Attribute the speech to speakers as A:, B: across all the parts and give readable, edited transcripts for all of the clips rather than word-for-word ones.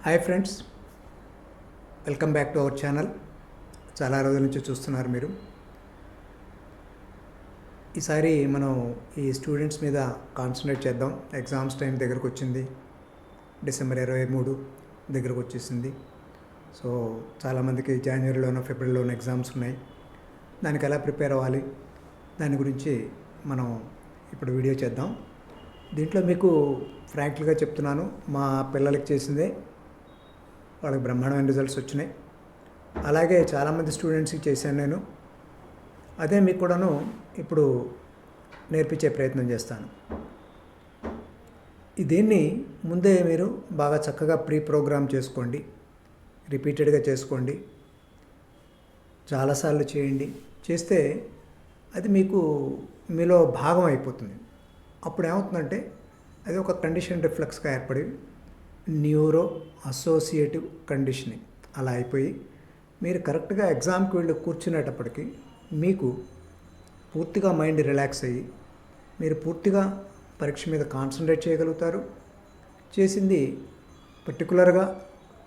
A: Hi friends, welcome back to our channel. చాలా రోజుల నుంచి చూస్తున్నారు మీరు. ఈసారి మనం ఈ స్టూడెంట్స్ మీద కాన్సన్ట్రేట్ చేద్దాం. ఎగ్జామ్స్ టైం దగ్గరకు వచ్చింది. డిసెంబర్ 23 దగ్గరకు వచ్చేసింది. సో చాలామందికి జనవరిలోనో ఫిబ్రవరిలోనో ఎగ్జామ్స్ ఉన్నాయి. దానికి ఎలా ప్రిపేర్ అవ్వాలి దాని గురించి మనం ఇప్పుడు వీడియో చేద్దాం. దీంట్లో మీకు ఫ్రాంక్లీగా చెప్తున్నాను, మా పిల్లలకి చేసిందే వాళ్ళకి బ్రహ్మాండమైన రిజల్ట్స్ వచ్చినాయి. అలాగే చాలామంది స్టూడెంట్స్కి చేశాను నేను. అదే మీకు కూడాను ఇప్పుడు నేర్పించే ప్రయత్నం చేస్తాను. దీన్ని ముందే మీరు బాగా చక్కగా ప్రీ ప్రోగ్రామ్ చేసుకోండి, రిపీటెడ్గా చేసుకోండి, చాలాసార్లు చేయండి. చేస్తే అది మీకు మీలో భాగం అయిపోతుంది. అప్పుడు ఏమవుతుందంటే అది ఒక కండిషన్ రిఫ్లెక్స్గా ఏర్పడి న్యూరో అసోసియేటివ్ కండిషనింగ్ అలా అయిపోయి మీరు కరెక్ట్గా ఎగ్జామ్కి వెళ్ళి కూర్చునేటప్పటికి మీకు పూర్తిగా మైండ్ రిలాక్స్ అయ్యి మీరు పూర్తిగా పరీక్ష మీద కాన్సన్ట్రేట్ చేయగలుగుతారు. చేసింది పర్టికులర్గా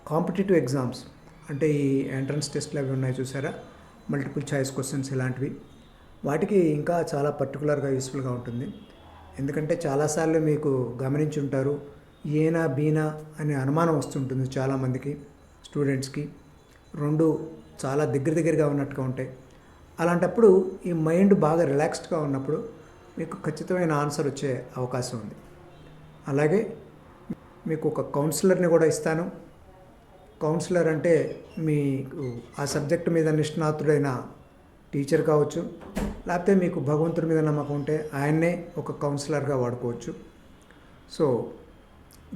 A: కాంపిటేటివ్ ఎగ్జామ్స్ అంటే ఈ ఎంట్రన్స్ టెస్ట్లు అవి ఉన్నాయి చూసారా, మల్టిపుల్ చాయిస్ క్వశ్చన్స్ ఇలాంటివి, వాటికి ఇంకా చాలా పర్టికులర్గా యూస్ఫుల్గా ఉంటుంది. ఎందుకంటే చాలాసార్లు మీకు గమనించి ఉంటారు, ఏనా బీనా అనే అనుమానం వస్తుంటుంది చాలామందికి స్టూడెంట్స్కి. రెండు చాలా దగ్గరగా ఉన్నట్టుగా ఉంటాయి. అలాంటప్పుడు ఈ మైండ్ బాగా రిలాక్స్డ్గా ఉన్నప్పుడు మీకు ఖచ్చితమైన ఆన్సర్ వచ్చే అవకాశం ఉంది. అలాగే మీకు ఒక కౌన్సిలర్ని కూడా ఇస్తాను. కౌన్సిలర్ అంటే మీకు ఆ సబ్జెక్టు మీద నిష్ణాతుడైన టీచర్ కావచ్చు, లేకపోతే మీకు భగవంతుడి మీద నమ్మకం ఉంటే ఆయన్నే ఒక కౌన్సిలర్గా వాడుకోవచ్చు. సో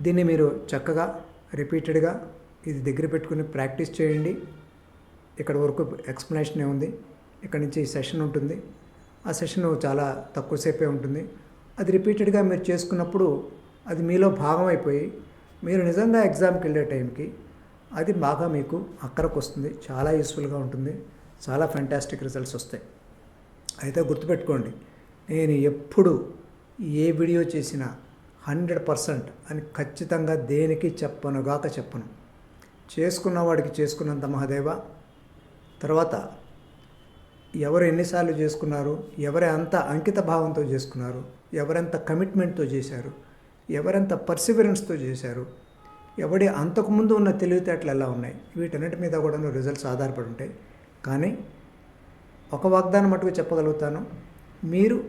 A: దీన్ని మీరు చక్కగా రిపీటెడ్గా ఇది దగ్గర పెట్టుకుని ప్రాక్టీస్ చేయండి. ఇక్కడ వరకు ఎక్స్ప్లెనేషనే ఉంది. ఇక్కడ నుంచి సెషన్ ఉంటుంది. ఆ సెషన్ చాలా తక్కువసేపే ఉంటుంది. అది రిపీటెడ్గా మీరు చేసుకున్నప్పుడు అది మీలో భాగం అయిపోయి మీరు నిజంగా ఎగ్జామ్కి వెళ్ళే టైంకి అది బాగా మీకు అక్కరకు వస్తుంది. చాలా యూస్ఫుల్గా ఉంటుంది. చాలా ఫ్యాంటాస్టిక్ రిజల్ట్స్ వస్తాయి. అయితే గుర్తుపెట్టుకోండి, నేను ఎప్పుడు ఏ వీడియో చేసినా 100% అని ఖచ్చితంగా దేనికి చెప్పను. చేసుకున్న వాడికి చేసుకున్నంత మహాదేవ. తర్వాత ఎవరు ఎన్నిసార్లు చేసుకున్నారు, ఎవరు అంత అంకిత భావంతో చేసుకున్నారు, ఎవరెంత కమిట్మెంట్తో చేశారు, ఎవరెంత పర్సివరెన్స్తో చేశారు, ఎవడి అంతకుముందు ఉన్న తెలివితేటలు ఎలా ఉన్నాయి, వీటన్నిటి మీద కూడా రిజల్ట్స్ ఆధారపడి ఉంటాయి. కానీ ఒక వాగ్దానం మటుకు చెప్పగలుగుతాను, మీరు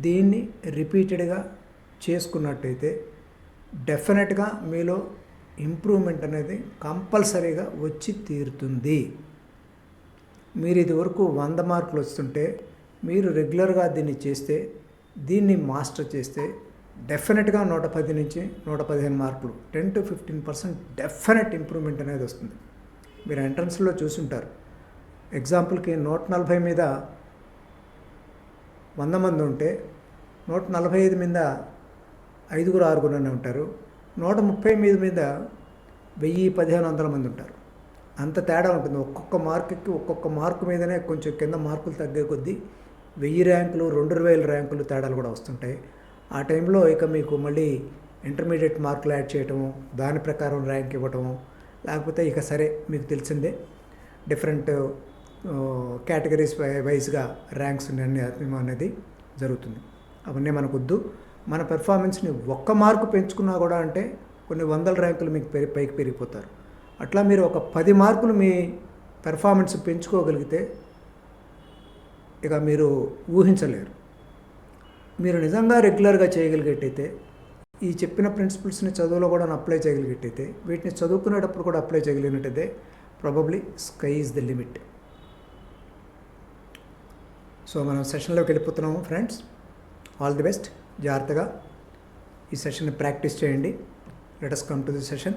A: దీన్ని రిపీటెడ్గా చేసుకున్నట్టయితే డెఫినెట్గా మీలో ఇంప్రూవ్మెంట్ అనేది కంపల్సరీగా వచ్చి తీరుతుంది. మీరు ఇది వరకు 100 మార్కులు వస్తుంటే మీరు రెగ్యులర్గా దీన్ని చేస్తే, దీన్ని మాస్టర్ చేస్తే డెఫినెట్గా 110 నుంచి 115 మార్కులు 10 to 15% డెఫినెట్ ఇంప్రూవ్మెంట్ అనేది వస్తుంది. మీరు ఎంట్రన్స్లో చూసుంటారు. ఎగ్జాంపుల్కి 140 మీద 100 మంది ఉంటే 145 మీద 5-6 ఉంటారు. 130 మీద 1000-1500 మంది ఉంటారు. అంత తేడా ఉంటుంది. ఒక్కొక్క మార్కుకి ఒక్కొక్క మార్కు మీదనే కొంచెం కింద మార్కులు తగ్గే కొద్దీ 1000 ర్యాంకులు 2000 ర్యాంకులు తేడాలు కూడా వస్తుంటాయి. ఆ టైంలో ఇక మీకు మళ్ళీ ఇంటర్మీడియట్ మార్కులు యాడ్ చేయటము, దాని ప్రకారం ర్యాంక్ ఇవ్వటము, లేకపోతే ఇక సరే మీకు తెలిసిందే డిఫరెంట్ కేటగిరీస్ వైజ్గా ర్యాంక్స్ అనేది జరుగుతుంది. అవన్నీ మనకొద్దు. మన పెర్ఫార్మెన్స్ని 1 మార్కు పెంచుకున్నా కూడా అంటే కొన్ని 100 ర్యాంకులు మీకు పైకి పెరిగిపోతారు. అట్లా మీరు ఒక 10 మార్కులు మీ పెర్ఫార్మెన్స్ పెంచుకోగలిగితే ఇక మీరు ఊహించలేరు. మీరు నిజంగా రెగ్యులర్గా చేయగలిగేటైతే, ఈ చెప్పిన ప్రిన్సిపల్స్ని చదువులో కూడా అప్లై చేయగలిగేటైతే, వీటిని చదువుకునేటప్పుడు కూడా అప్లై చేయగలిగినట్టయితే probably sky is the limit. So మనం సెషన్లోకి వెళ్ళిపోతున్నాము ఫ్రెండ్స్. All the best. జాగ్రత్తగా ఈ సెషన్ ప్రాక్టీస్ చేయండి. Let us come to the session.